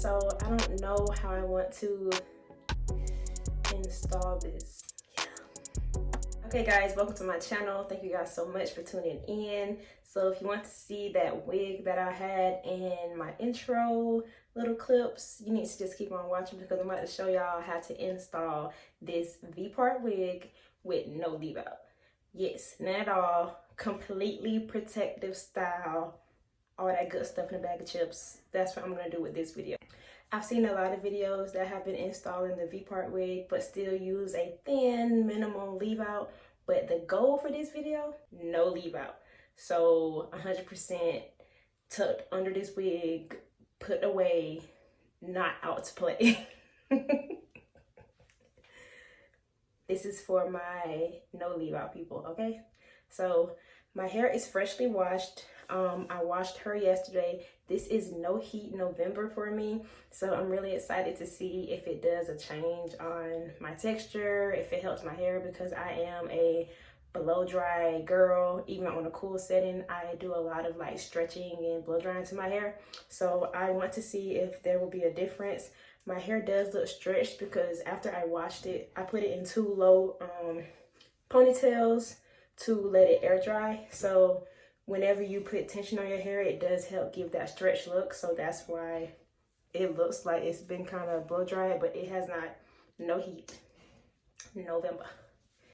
So I don't know how I want to install this. Okay guys, welcome to my channel. Thank you guys so much for tuning in. So if you want to see that wig that I had in my intro little clips, you need to just keep on watching because I'm about to show y'all how to install this V-Part wig with no leave out. Yes, not at all, completely protective style, all that good stuff in a bag of chips. That's what I'm gonna do with this video. I've seen a lot of videos that have been installing the V-Part wig but still use a thin minimal leave out, but the goal for this video, no leave out. So 100% tucked under this wig, put away, not out to play. This is for my no leave out people, okay? So my hair is freshly washed. I washed her yesterday. This is no heat November for me, so I'm really excited to see if it does a change on my texture, if it helps my hair, because I am a blow dry girl. Even on a cool setting, I do a lot of like stretching and blow drying to my hair, so I want to see if there will be a difference. My hair does look stretched because after I washed it, I put it in 2 low ponytails to let it air dry. So whenever you put tension on your hair, it does help give that stretch look. So that's why it looks like it's been kind of blow dried, but it has not. No heat November.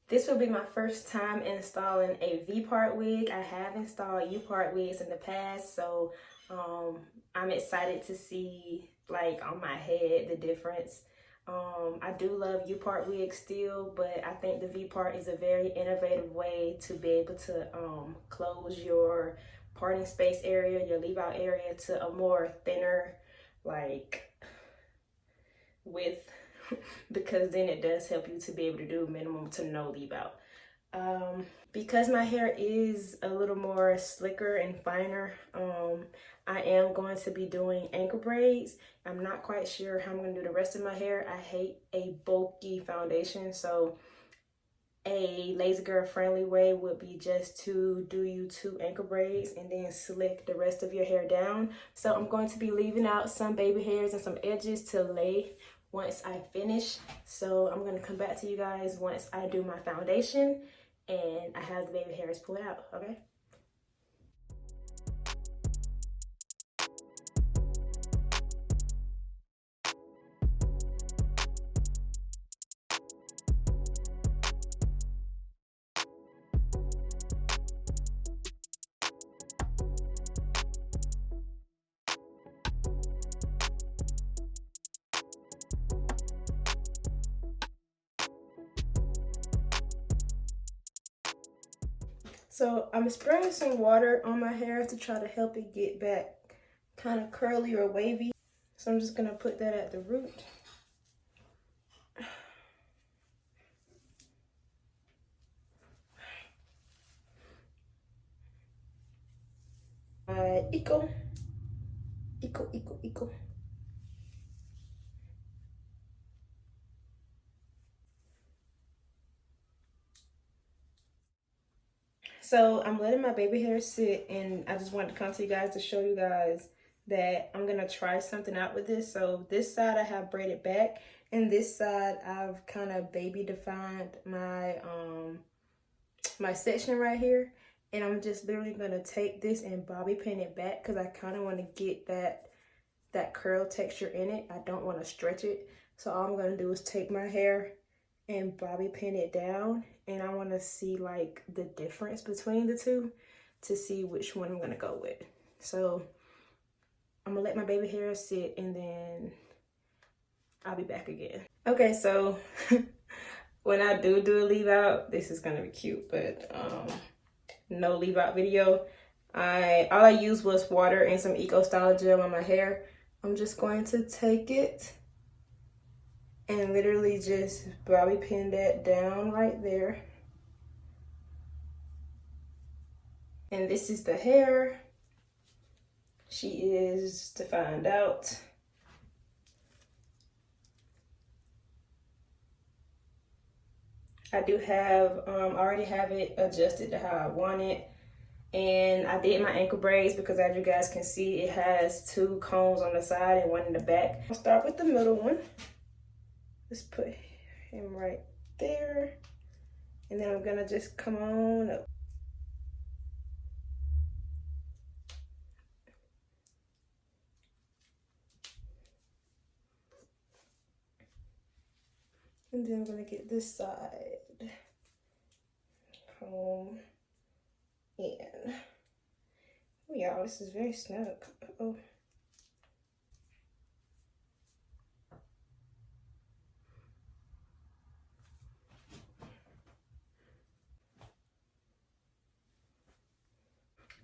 This will be my first time installing a V-Part wig. I have installed U-Part wigs in the past, so I'm excited to see like on my head the difference. I do love U-Part wigs still, but I think the V-Part is a very innovative way to be able to close your parting space area, your leave out area, to a more thinner like width, because then it does help you to be able to do minimum to no leave out. Because my hair is a little more slicker and finer, I am going to be doing ankle braids. I'm not quite sure how I'm going to do the rest of my hair. I hate a bulky foundation, so a lazy girl friendly way would be just to do you 2 ankle braids and then slick the rest of your hair down. So I'm going to be leaving out some baby hairs and some edges to lay once I finish. So I'm going to come back to you guys once I do my foundation and I have the baby hairs pulled out, okay? So I'm spraying some water on my hair to try to help it get back kind of curly or wavy. So I'm just gonna put that at the root. Eco. So I'm letting my baby hair sit, and I just wanted to come to you guys to show you guys that I'm gonna try something out with this. So this side I have braided back, and this side I've kind of baby defined my my section right here. And I'm just literally gonna take this and bobby pin it back because I kind of want to get that curl texture in it. I don't want to stretch it. So all I'm gonna do is take my hair and bobby pin it down, and I want to see like the difference between the two to see which one I'm gonna go with. So I'm gonna let my baby hair sit and then I'll be back again. Okay, so when I do a leave out, this is gonna be cute, but no leave out video. All I used was water and some Eco Style gel on my hair. I'm just going to take it and literally just bobby pin that down right there. And this is the hair. She is defined out. I do have, already have it adjusted to how I want it. And I did my ankle braids because, as you guys can see, it has 2 combs on the side and 1 in the back. I'll start with the middle one. Let's put him right there. And then I'm gonna just come on up. And then I'm gonna get this side. Comb in. Oh, y'all, this is very snug. Uh-oh.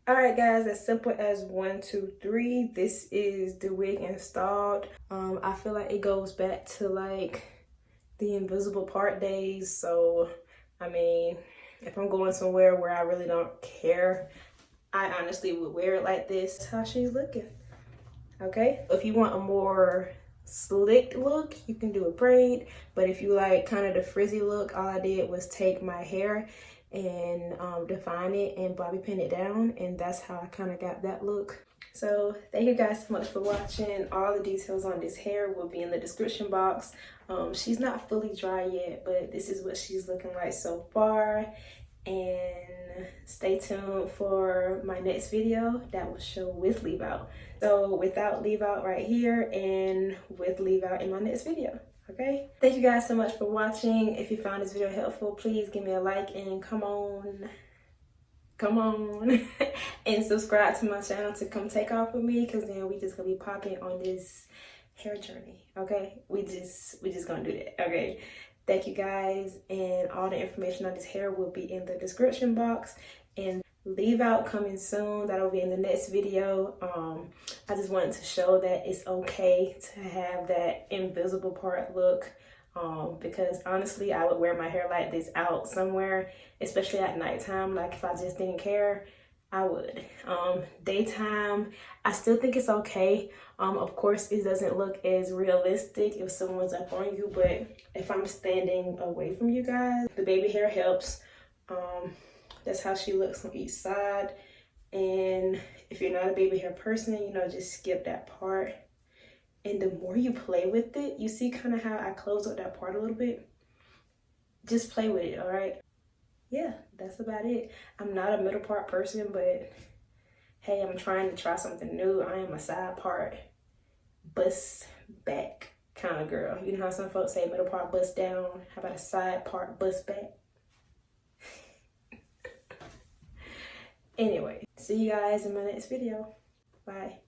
Alright guys, as simple as 1, 2, 3. This is the wig installed. I feel like it goes back to like the invisible part days. So I mean, if I'm going somewhere where I really don't care, I honestly would wear it like this. That's how she's looking. Okay, if you want a more slicked look, you can do a braid, but if you like kind of the frizzy look, all I did was take my hair and define it and bobby pin it down, and that's how I kind of got that look. So thank you guys so much for watching. All the details on this hair will be in the description box. She's not fully dry yet, but this is what she's looking like so far. And stay tuned for my next video that will show with leave out. So without leave out right here and with leave out in my next video. Okay, thank you guys so much for watching. If you found this video helpful, please give me a like and come on and subscribe to my channel to come take off with me, because then we just gonna be popping on this hair journey. Okay, we just gonna do that. Okay, thank you guys, and all the information on this hair will be in the description box, and leave out coming soon. That'll be in the next video. I just wanted to show that it's okay to have that invisible part look, because honestly, I would wear my hair like this out somewhere, especially at nighttime. Like if I just didn't care, I would. Daytime, I still think it's okay. Of course, it doesn't look as realistic if someone's up on you, but if I'm standing away from you guys, the baby hair helps. That's how she looks on each side. And if you're not a baby hair person, you know, just skip that part. And the more you play with it, you see kind of how I close up that part a little bit. Just play with it, all right? Yeah, that's about it. I'm not a middle part person, but hey, I'm trying to try something new. I am a side part, bust back kind of girl. You know how some folks say middle part bust down? How about a side part bust back? Anyway, see you guys in my next video. Bye.